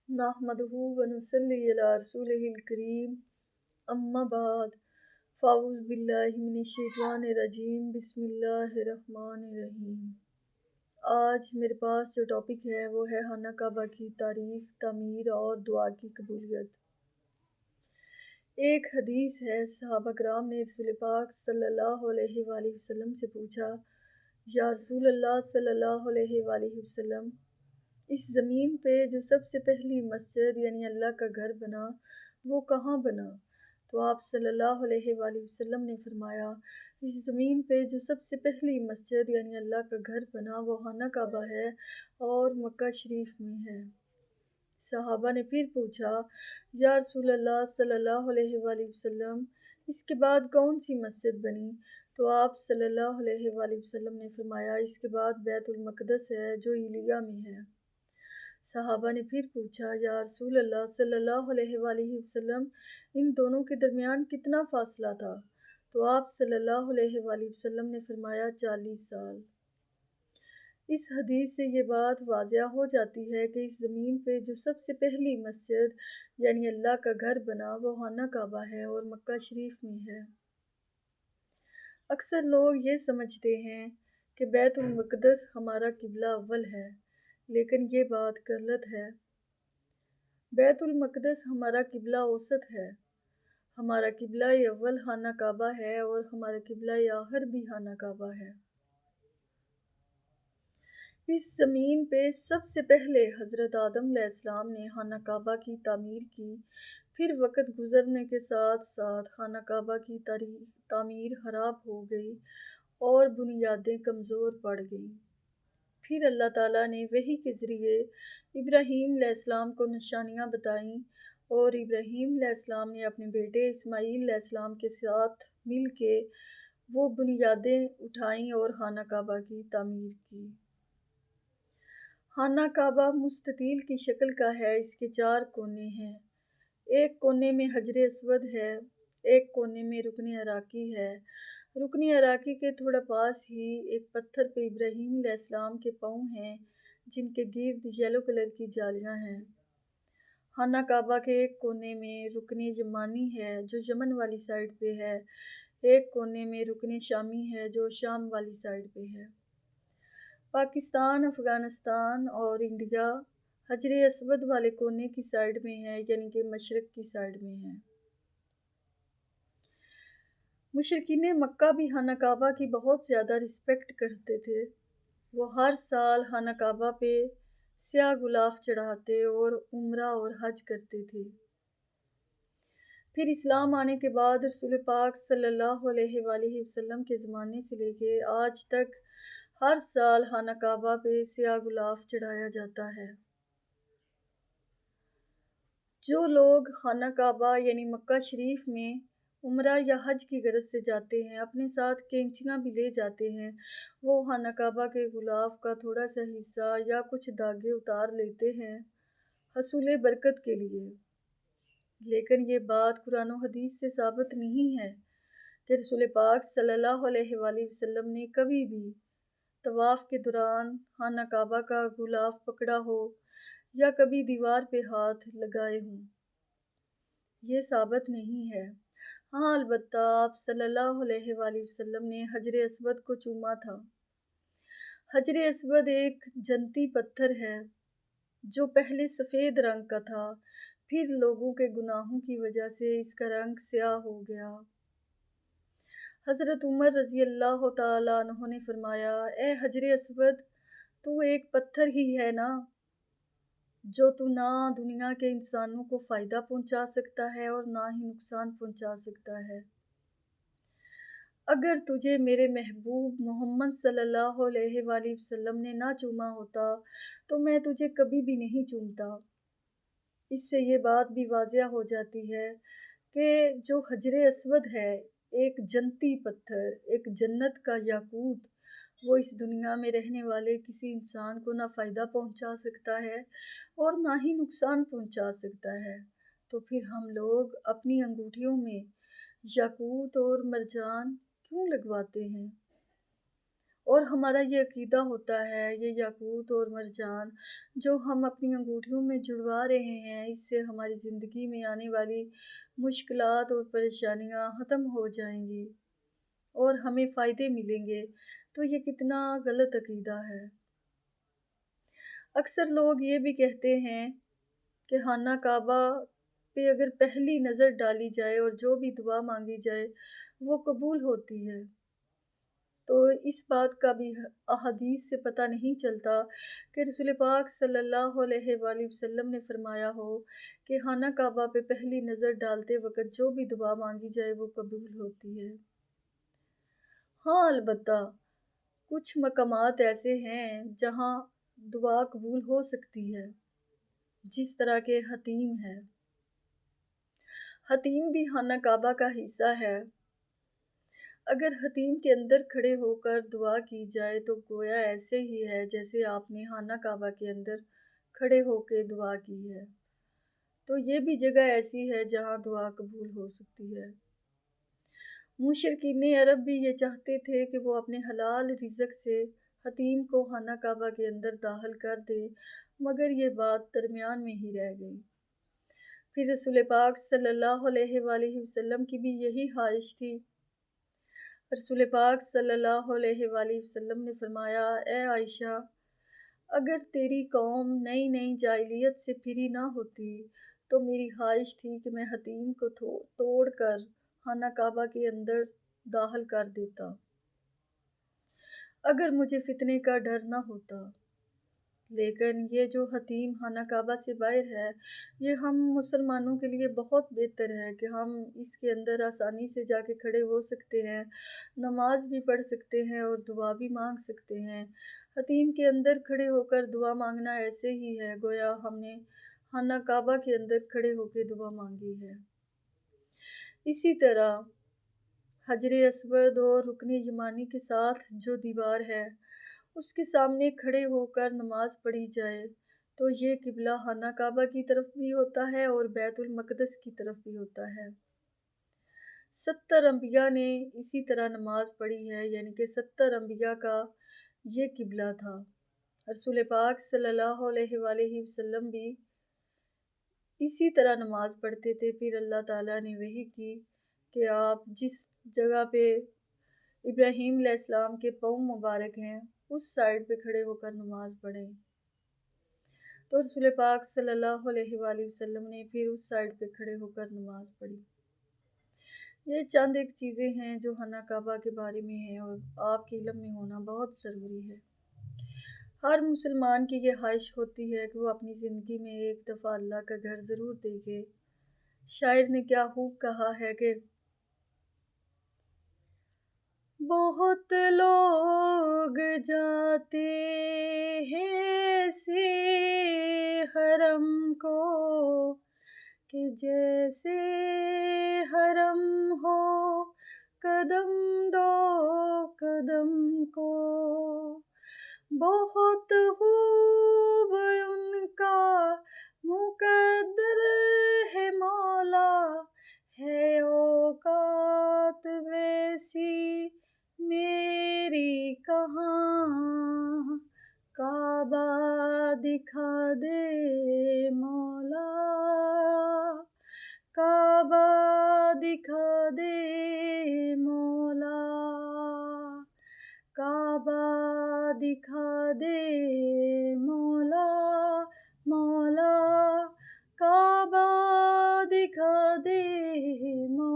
نحمدہ ونصلی علی رسولہ الکریم، اما بعد، فاعوذ باللہ من الشیطان الرجیم، بسم اللہ الرحمن الرحیم۔ آج میرے پاس جو ٹاپک ہے وہ ہے خانہ کعبہ کی تاریخ، تعمیر اور دعا کی قبولیت۔ ایک حدیث ہے، صحابہ کرام نے رسول پاک صلی اللہ علیہ وآلہ وسلم سے پوچھا، یا رسول اللہ صلی اللہ علیہ وآلہ وسلم، اس زمین پہ جو سب سے پہلی مسجد یعنی اللہ کا گھر بنا وہ کہاں بنا؟ تو آپ صلی اللہ علیہ وآلہ وسلم نے فرمایا، اس زمین پہ جو سب سے پہلی مسجد یعنی اللہ کا گھر بنا وہ خانہ کعبہ ہے اور مکہ شریف میں ہے۔ صحابہ نے پھر پوچھا، یا رسول اللہ صلی اللہ علیہ وآلہ وسلم، اس کے بعد کون سی مسجد بنی؟ تو آپ صلی اللہ علیہ وآلہ وسلم نے فرمایا، اس کے بعد بیت المقدس ہے جو ایلیا میں ہے۔ صحابہ نے پھر پوچھا، یا رسول اللہ صلی اللہ علیہ وآلہ وسلم، ان دونوں کے درمیان کتنا فاصلہ تھا؟ تو آپ صلی اللہ علیہ وآلہ وسلم نے فرمایا 40 سال۔ اس حدیث سے یہ بات واضح ہو جاتی ہے کہ اس زمین پہ جو سب سے پہلی مسجد یعنی اللہ کا گھر بنا وہ خانہ کعبہ ہے اور مکہ شریف میں ہے۔ اکثر لوگ یہ سمجھتے ہیں کہ بیت المقدس ہمارا قبلہ اول ہے، لیکن یہ بات غلط ہے۔ بیت المقدس ہمارا قبلہ اوسط ہے۔ ہمارا قبلہ اول خانہ کعبہ ہے اور ہمارا قبلہ آخر بھی خانہ کعبہ ہے۔ اس زمین پہ سب سے پہلے حضرت آدم علیہ السلام نے خانہ کعبہ کی تعمیر کی، پھر وقت گزرنے کے ساتھ ساتھ خانہ کعبہ کی تعمیر خراب ہو گئی اور بنیادیں کمزور پڑ گئیں۔ پھر اللہ تعالیٰ نے وحی کے ذریعے ابراہیم علیہ السلام کو نشانیاں بتائیں اور ابراہیم علیہ السلام نے اپنے بیٹے اسماعیل علیہ السلام کے ساتھ مل کے وہ بنیادیں اٹھائیں اور خانہ کعبہ کی تعمیر کی۔ خانہ کعبہ مستطیل کی شکل کا ہے، اس کے 4 کونے ہیں۔ ایک کونے میں حجر اسود ہے، ایک کونے میں رکن عراقی ہے۔ رکن عراقی کے تھوڑا پاس ہی ایک پتھر پہ ابراہیم علیہ السلام کے پاؤں ہیں جن کے گرد یلو کلر کی جالیاں ہیں۔ خانہ کعبہ کے ایک کونے میں رکن یمانی ہے جو یمن والی سائڈ پہ ہے، ایک کونے میں رکن شامی ہے جو شام والی سائڈ پہ ہے۔ پاکستان، افغانستان اور انڈیا حجر اسود والے کونے کی سائڈ میں ہے، یعنی کہ مشرق کی سائڈ میں ہے۔ مشرکین مکہ بھی خانہ کعبہ کی بہت زیادہ رسپیکٹ کرتے تھے۔ وہ ہر سال خانہ کعبہ پہ سیاہ غلاف چڑھاتے اور عمرہ اور حج کرتے تھے۔ پھر اسلام آنے کے بعد رسول پاک صلی اللہ علیہ وآلہ وسلم کے زمانے سے لے کے آج تک ہر سال خانہ کعبہ پہ سیاہ غلاف چڑھایا جاتا ہے۔ جو لوگ خانہ کعبہ یعنی مکہ شریف میں عمرہ یا حج کی غرض سے جاتے ہیں، اپنے ساتھ کینچیاں بھی لے جاتے ہیں۔ وہ خانہ کعبہ کے غلاف کا تھوڑا سا حصہ یا کچھ دھاگے اتار لیتے ہیں حصول برکت کے لیے۔ لیکن یہ بات قرآن و حدیث سے ثابت نہیں ہے کہ رسول پاک صلی اللہ علیہ وآلہ وسلم نے کبھی بھی طواف کے دوران خانہ کعبہ کا غلاف پکڑا ہو یا کبھی دیوار پہ ہاتھ لگائے ہوں۔ یہ ثابت نہیں ہے۔ ہاں البتہ آپ صلی اللہ علیہ وآلہ وسلم نے حجر اسود کو چوما تھا۔ حجر اسود ایک جنتی پتھر ہے جو پہلے سفید رنگ کا تھا، پھر لوگوں کے گناہوں کی وجہ سے اس کا رنگ سیاہ ہو گیا۔ حضرت عمر رضی اللہ تعالیٰ عنہ نے فرمایا، اے حجر اسود، تو ایک پتھر ہی ہے نا جو تو نہ دنیا کے انسانوں کو فائدہ پہنچا سکتا ہے اور نہ ہی نقصان پہنچا سکتا ہے۔ اگر تجھے میرے محبوب محمد صلی اللہ علیہ وآلہ وسلم نے نہ چوما ہوتا تو میں تجھے کبھی بھی نہیں چومتا۔ اس سے یہ بات بھی واضح ہو جاتی ہے کہ جو حجر اسود ہے، ایک جنتی پتھر، ایک جنت کا یاقوت، وہ اس دنیا میں رہنے والے کسی انسان کو نہ فائدہ پہنچا سکتا ہے اور نہ ہی نقصان پہنچا سکتا ہے۔ تو پھر ہم لوگ اپنی انگوٹھیوں میں یاقوت اور مرجان کیوں لگواتے ہیں؟ اور ہمارا یہ عقیدہ ہوتا ہے، یہ یاقوت اور مرجان جو ہم اپنی انگوٹھیوں میں جڑوا رہے ہیں، اس سے ہماری زندگی میں آنے والی مشکلات اور پریشانیاں ختم ہو جائیں گی اور ہمیں فائدے ملیں گے۔ تو یہ کتنا غلط عقیدہ ہے۔ اکثر لوگ یہ بھی کہتے ہیں کہ خانہ کعبہ پہ اگر پہلی نظر ڈالی جائے اور جو بھی دعا مانگی جائے وہ قبول ہوتی ہے، تو اس بات کا بھی احادیث سے پتہ نہیں چلتا کہ رسول پاک صلی اللہ علیہ وآلہ وسلم نے فرمایا ہو کہ خانہ کعبہ پہ پہلی نظر ڈالتے وقت جو بھی دعا مانگی جائے وہ قبول ہوتی ہے۔ ہاں، البتہ کچھ مقامات ایسے ہیں جہاں دعا قبول ہو سکتی ہے، جس طرح کہ حتیم ہے۔ حتیم بھی خانہ کعبہ کا حصہ ہے۔ اگر حتیم کے اندر کھڑے ہو کر دعا کی جائے تو گویا ایسے ہی ہے جیسے آپ نے خانہ کعبہ کے اندر کھڑے ہو کے دعا کی ہے۔ تو یہ بھی جگہ ایسی ہے جہاں دعا قبول ہو سکتی ہے۔ مشرکین عرب بھی یہ چاہتے تھے کہ وہ اپنے حلال رزق سے حتیم کو خانہ کعبہ کے اندر داخل کر دے، مگر یہ بات درمیان میں ہی رہ گئی۔ پھر رسول پاک صلی اللہ علیہ وآلہ وسلم کی بھی یہی خواہش تھی۔ رسول پاک صلی اللہ علیہ وآلہ وسلم نے فرمایا، اے عائشہ، اگر تیری قوم نئی نئی جاہلیت سے پھری نہ ہوتی تو میری خواہش تھی کہ میں حتیم کو توڑ کر خانہ کعبہ کے اندر داخل کر دیتا، اگر مجھے فتنے کا ڈر نہ ہوتا۔ لیکن یہ جو حتیم خانہ کعبہ سے باہر ہے، یہ ہم مسلمانوں کے لیے بہت بہتر ہے کہ ہم اس کے اندر آسانی سے جا کے کھڑے ہو سکتے ہیں، نماز بھی پڑھ سکتے ہیں اور دعا بھی مانگ سکتے ہیں۔ حتیم کے اندر کھڑے ہو کر دعا مانگنا ایسے ہی ہے گویا ہم نے خانہ کعبہ کے اندر کھڑے ہو کے دعا مانگی ہے۔ اسی طرح حجر اسود اور رکن یمانی کے ساتھ جو دیوار ہے، اس کے سامنے کھڑے ہو کر نماز پڑھی جائے تو یہ قبلہ خانہ کعبہ کی طرف بھی ہوتا ہے اور بیت المقدس کی طرف بھی ہوتا ہے۔ 70 انبیاء نے اسی طرح نماز پڑھی ہے، یعنی کہ 70 انبیاء کا یہ قبلہ تھا۔ رسول پاک صلی اللہ علیہ وآلہ وسلم بھی اسی طرح نماز پڑھتے تھے۔ پھر اللہ تعالیٰ نے وحی کی کہ آپ جس جگہ پہ ابراہیم علیہ السلام کے پاؤں مبارک ہیں اس سائڈ پہ کھڑے ہو کر نماز پڑھیں، تو رسول پاک صلی اللہ علیہ وآلہ وسلم نے پھر اس سائڈ پہ کھڑے ہو کر نماز پڑھی۔ یہ چند ایک چیزیں ہیں جو خانہ کعبہ کے بارے میں ہیں اور آپ کے علم میں ہونا بہت ضروری ہے۔ ہر مسلمان کی یہ خواہش ہوتی ہے کہ وہ اپنی زندگی میں ایک دفعہ اللہ کا گھر ضرور دیکھے۔ شاعر نے کیا خوب کہا ہے کہ بہت لوگ جاتے ہیں ایسے حرم کو کہ جیسے حرم ہو قدم دو قدم کو، بہت خوب ان کا مقدر ہے مولا، ہے اوقات ویسی میری کہاں، کعبہ دکھا دے مولا، کعبہ دکھا دے مولا، کعبہ دکھا دے مولا، مولا کعبہ دکھا دے مولا۔